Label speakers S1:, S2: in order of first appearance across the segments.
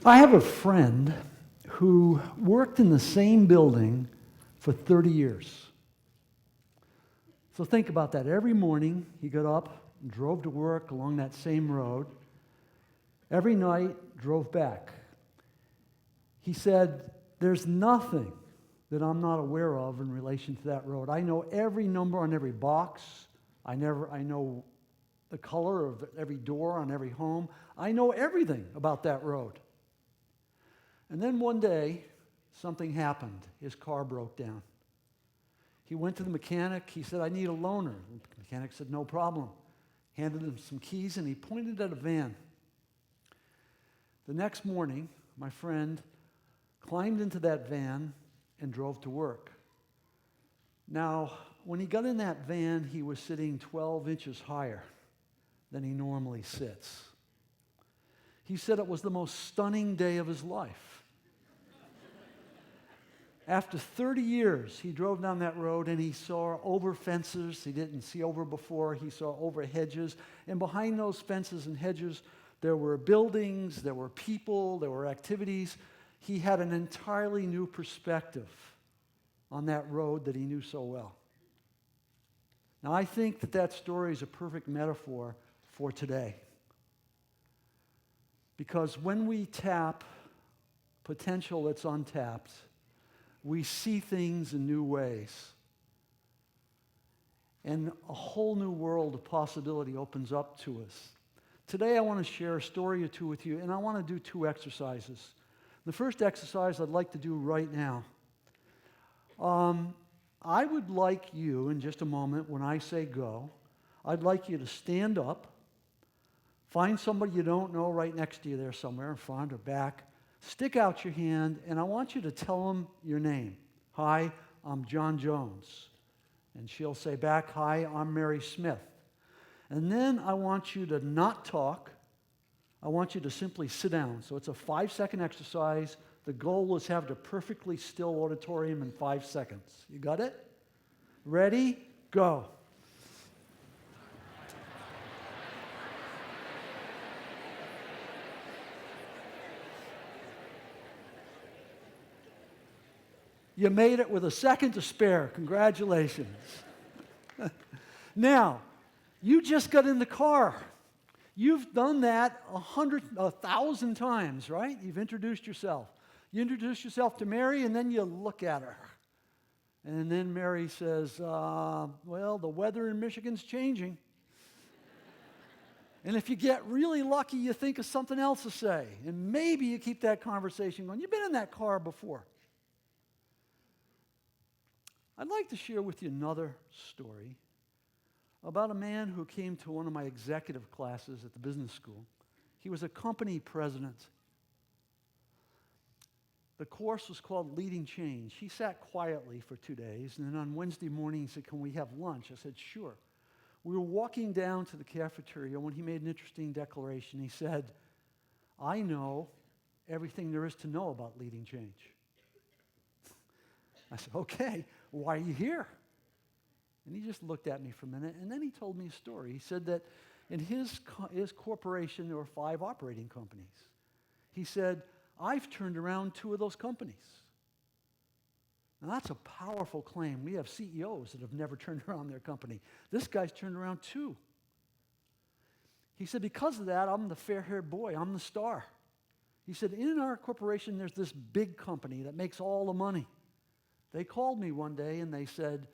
S1: I have a friend who worked in the same building for 30 years. So think about that. Every morning he got up and drove to work along that same road. Every night drove back. He said, there's nothing that I'm not aware of in relation to that road. I know every number on every box. I know the color of every door on every home. I know everything about that road. And then one day, something happened. His car broke down. He went to the mechanic. He said, I need a loaner. The mechanic said, no problem. Handed him some keys, and he pointed at a van. The next morning, my friend climbed into that van and drove to work. Now, when he got in that van, he was sitting 12 inches higher than he normally sits. He said it was the most stunning day of his life. After 30 years, he drove down that road and he saw over fences he didn't see over before. He saw over hedges. And behind those fences and hedges, there were buildings, there were people, there were activities. He had an entirely new perspective on that road that he knew so well. Now, I think that story is a perfect metaphor for today. Because when we tap potential that's untapped, we see things in new ways. And a whole new world of possibility opens up to us. Today I want to share a story or two with you, and I want to do two exercises. The first exercise I'd like to do right now. I would like you, in just a moment, when I say go, I'd like you to stand up, find somebody you don't know right next to you there somewhere, in front or back, stick out your hand, and I want you to tell them your name. Hi, I'm John Jones. And she'll say back, hi, I'm Mary Smith. And then I want you to not talk. I want you to simply sit down. So it's a 5-second exercise. The goal is have the perfectly still auditorium in 5 seconds. You got it? Ready? Go. You made it with a second to spare. Congratulations. Now, you just got in the car. You've done that 1,000 times, right? You've introduced yourself. You introduce yourself to Mary, and then you look at her. And then Mary says, well, the weather in Michigan's changing. And if you get really lucky, you think of something else to say. And maybe you keep that conversation going. You've been in that car before. I'd like to share with you another story about a man who came to one of my executive classes at the business school. He was a company president. The course was called Leading Change. He sat quietly for 2 days, and then on Wednesday morning he said, can we have lunch? I said, sure. We were walking down to the cafeteria when he made an interesting declaration. He said, I know everything there is to know about leading change. I said, okay, why are you here? And he just looked at me for a minute, and then he told me a story. He said that in his corporation, there were 5 operating companies. He said, I've turned around 2 of those companies. Now, that's a powerful claim. We have CEOs that have never turned around their company. This guy's turned around 2. He said, because of that, I'm the fair-haired boy. I'm the star. He said, in our corporation, there's this big company that makes all the money. They called me one day and they said,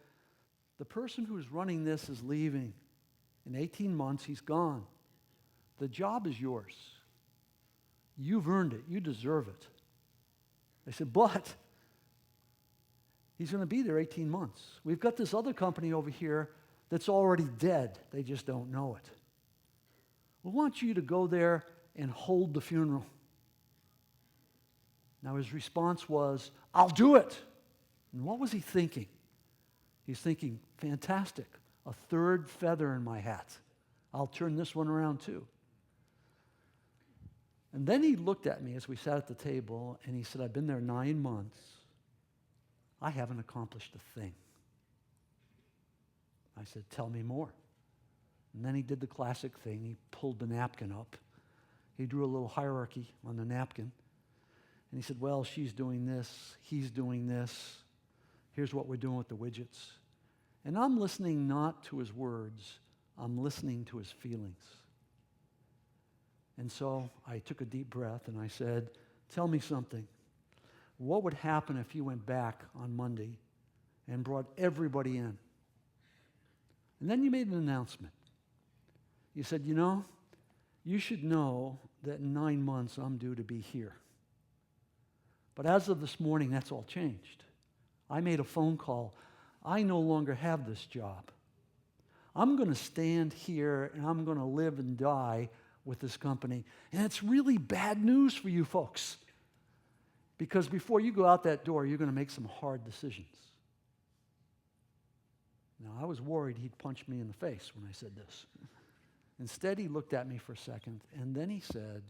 S1: the person who's running this is leaving. In 18 months, he's gone. The job is yours. You've earned it. You deserve it. I said, but he's going to be there 18 months. We've got this other company over here that's already dead. They just don't know it. We want you to go there and hold the funeral. Now his response was, I'll do it. And what was he thinking? He's thinking, fantastic, a third feather in my hat. I'll turn this one around too. And then he looked at me as we sat at the table, and he said, I've been there 9 months. I haven't accomplished a thing. I said, tell me more. And then he did the classic thing. He pulled the napkin up. He drew a little hierarchy on the napkin. And he said, well, she's doing this, he's doing this. Here's what we're doing with the widgets. And I'm listening not to his words, I'm listening to his feelings. And so I took a deep breath and I said, tell me something. What would happen if you went back on Monday and brought everybody in? And then you made an announcement. You said, you should know that in 9 months I'm due to be here. But as of this morning, that's all changed. I made a phone call. I no longer have this job. I'm going to stand here and I'm going to live and die with this company. And it's really bad news for you folks. Because before you go out that door, you're going to make some hard decisions. Now, I was worried he'd punch me in the face when I said this. Instead, he looked at me for a second, and then he said,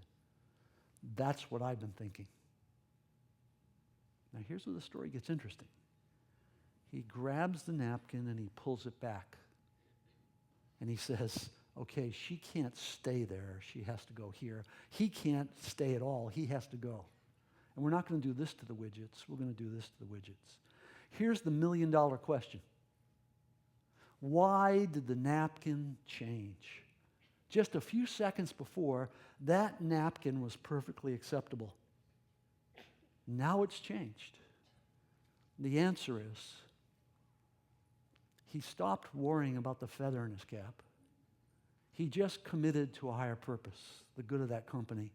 S1: that's what I've been thinking. Now, here's where the story gets interesting. He grabs the napkin and he pulls it back. And he says, okay, she can't stay there. She has to go here. He can't stay at all. He has to go. And we're not going to do this to the widgets. We're going to do this to the widgets. Here's the million-dollar question. Why did the napkin change? Just a few seconds before, that napkin was perfectly acceptable. Now it's changed. The answer is, he stopped worrying about the feather in his cap. He just committed to a higher purpose, the good of that company.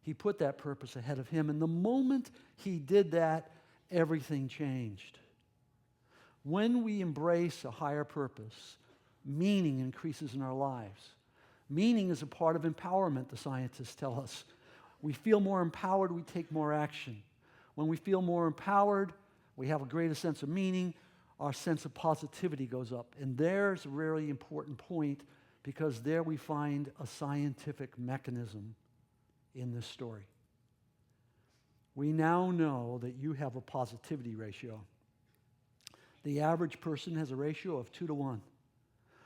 S1: He put that purpose ahead of him, and the moment he did that, everything changed. When we embrace a higher purpose, meaning increases in our lives. Meaning is a part of empowerment, the scientists tell us. We feel more empowered, we take more action. When we feel more empowered, we have a greater sense of meaning, our sense of positivity goes up. And there's a really important point, because there we find a scientific mechanism in this story. We now know that you have a positivity ratio. The average person has a ratio of 2 to 1.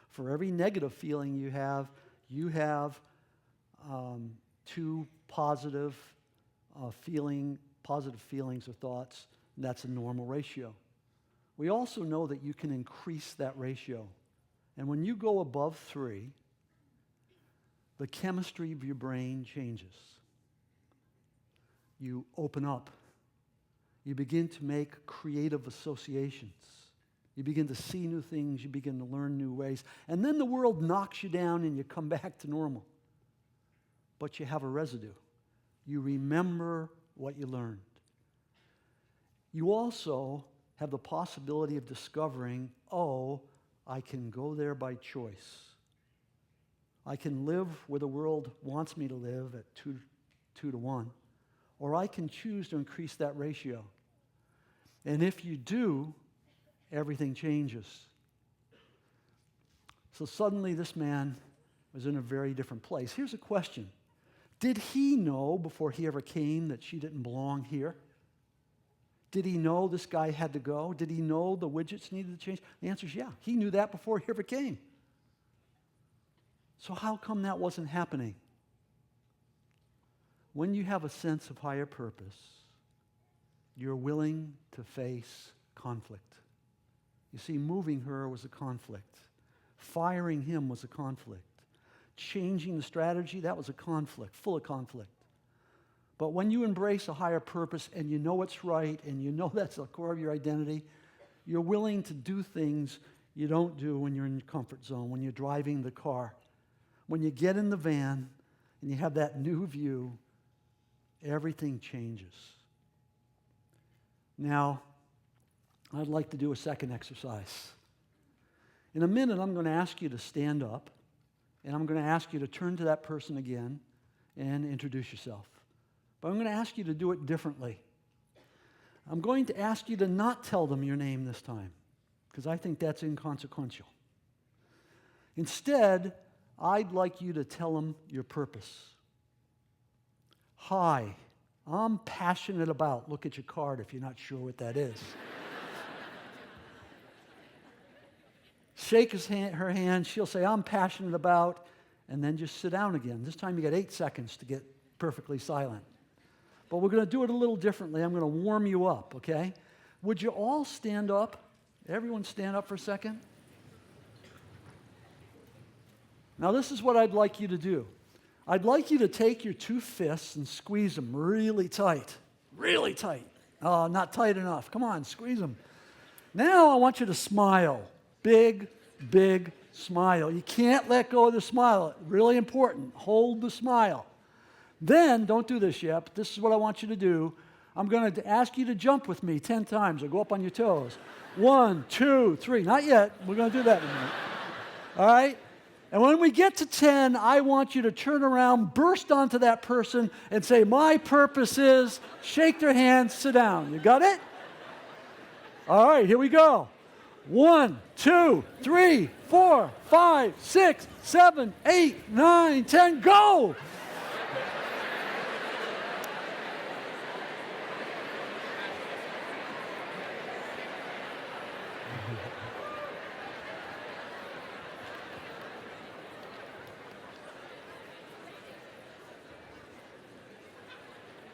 S1: For every negative feeling you have 2 positive feelings or thoughts. And that's a normal ratio. We also know that you can increase that ratio. And when you go above 3, the chemistry of your brain changes. You open up. You begin to make creative associations. You begin to see new things. You begin to learn new ways. And then the world knocks you down and you come back to normal. But you have a residue. You remember what you learned. You also have the possibility of discovering, I can go there by choice. I can live where the world wants me to live at 2 to 1. Or I can choose to increase that ratio. And if you do, everything changes. So suddenly this man was in a very different place. Here's a question. Did he know before he ever came that she didn't belong here? Did he know this guy had to go? Did he know the widgets needed to change? The answer is yeah. He knew that before he ever came. So how come that wasn't happening? When you have a sense of higher purpose, you're willing to face conflict. You see, moving her was a conflict. Firing him was a conflict. Changing the strategy, that was a conflict, full of conflict. But when you embrace a higher purpose and you know it's right and you know that's the core of your identity, you're willing to do things you don't do when you're in your comfort zone, when you're driving the car. When you get in the van and you have that new view, everything changes. Now, I'd like to do a second exercise. In a minute, I'm going to ask you to stand up, and I'm going to ask you to turn to that person again and introduce yourself. But I'm going to ask you to do it differently. I'm going to ask you to not tell them your name this time, because I think that's inconsequential. Instead, I'd like you to tell them your purpose. Hi, I'm passionate about. Look at your card if you're not sure what that is. Shake her hand. She'll say, I'm passionate about, and then just sit down again. This time you got 8 seconds to get perfectly silent. but we're going to do it a little differently. I'm going to warm you up, okay? Would you all stand up? Everyone stand up for a second. Now, this is what I'd like you to do. I'd like you to take your two fists and squeeze them really tight. Really tight. Oh, not tight enough. Come on, squeeze them. Now I want you to smile. Big, big smile. You can't let go of the smile. Really important. Hold the smile. Then, don't do this yet, but this is what I want you to do. I'm going to ask you to jump with me 10 times or go up on your toes. 1, 2, 3. Not yet. We're going to do that in a minute. All right? And when we get to 10, I want you to turn around, burst onto that person, and say, my purpose is, shake their hand, sit down. You got it? All right, here we go. 1, 2, 3, 4, 5, 6, 7, 8, 9, 10, go!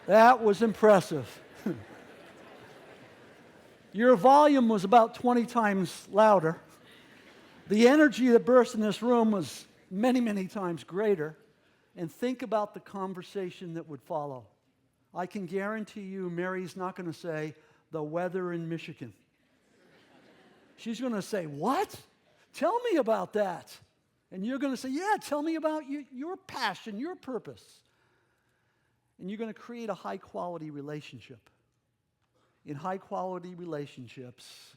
S1: That was impressive. Your volume was about 20 times louder. The energy that burst in this room was many, many times greater. And think about the conversation that would follow. I can guarantee you Mary's not going to say, the weather in Michigan. She's going to say, what? Tell me about that. And you're going to say, yeah, tell me about your passion, your purpose. And you're going to create a high-quality relationship. In high-quality relationships,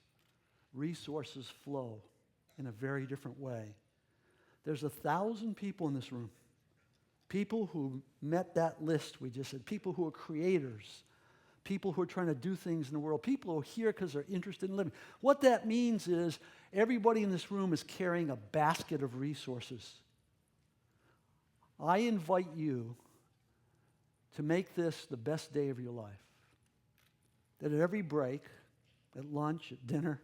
S1: resources flow in a very different way. There's 1,000 people in this room. People who met that list we just said. People who are creators. People who are trying to do things in the world. People who are here because they're interested in living. What that means is everybody in this room is carrying a basket of resources. I invite you to make this the best day of your life. That at every break, at lunch, at dinner,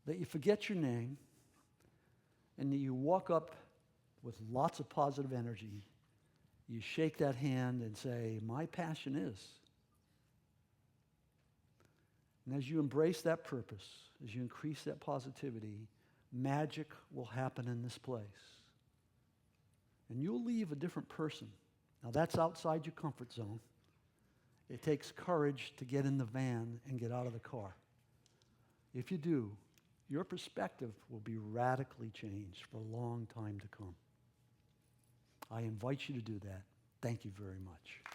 S1: that you forget your name and that you walk up with lots of positive energy. You shake that hand and say, my passion is. And as you embrace that purpose, as you increase that positivity, magic will happen in this place. And you'll leave a different person. Now, that's outside your comfort zone. It takes courage to get in the van and get out of the car. If you do, your perspective will be radically changed for a long time to come. I invite you to do that. Thank you very much.